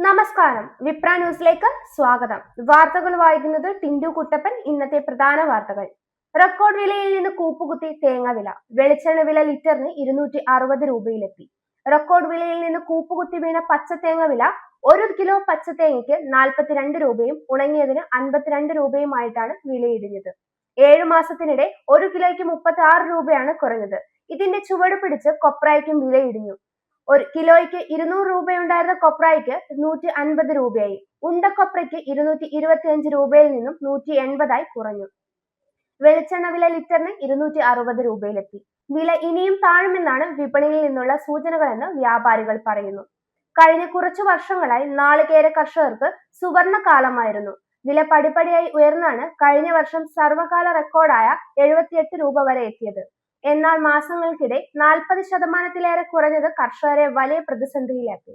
നമസ്കാരം. വിപ്ര ന്യൂസിലേക്ക് സ്വാഗതം. വാർത്തകൾ വായിക്കുന്നത് ടിൻഡു കുട്ടപ്പൻ. ഇന്നത്തെ പ്രധാന വാർത്തകൾ. റെക്കോർഡ് വിലയിൽ നിന്ന് കൂപ്പുകുത്തി തേങ്ങ വില. വെളിച്ചെണ്ണ വില ലിറ്ററിന് 260 രൂപയിലെത്തി. റെക്കോർഡ് വിലയിൽ നിന്ന് കൂപ്പുകുത്തി വീണ പച്ചത്തേങ്ങ വില 1 കിലോ പച്ചത്തേങ്ങയ്ക്ക് 42 രൂപയും ഉണങ്ങിയതിന് 52 രൂപയുമായിട്ടാണ് വിലയിടിഞ്ഞത്. 7 മാസത്തിനിടെ 1 കിലോയ്ക്ക് 36 രൂപയാണ് കുറഞ്ഞത്. ഇതിന്റെ ചുവട് പിടിച്ച് കൊപ്രായ്ക്കും വിലയിടിഞ്ഞു. 1 കിലോയ്ക്ക് 200 രൂപയുണ്ടായിരുന്ന കൊപ്രായ്ക്ക് 150 രൂപയായി. ഉണ്ടക്കൊപ്രയ്ക്ക് 225 രൂപയിൽ നിന്നും 180 കുറഞ്ഞു. വെളിച്ചെണ്ണ വില ലിറ്ററിന് 260 രൂപയിലെത്തി. വില ഇനിയും താഴുമെന്നാണ് വിപണിയിൽ നിന്നുള്ള സൂചനകളെന്ന് വ്യാപാരികൾ പറയുന്നു. കഴിഞ്ഞ കുറച്ചു വർഷങ്ങളായി നാളികേര കർഷകർക്ക് സുവർണ കാലമായിരുന്നു. വില പടിപടിയായി ഉയർന്നാണ് കഴിഞ്ഞ വർഷം സർവകാല റെക്കോർഡായ 78 രൂപ വരെ എത്തിയത്. എന്നാൽ മാസങ്ങൾക്കിടെ 40% കുറഞ്ഞത് കർഷകരെ വലിയ പ്രതിസന്ധിയിലാക്കി.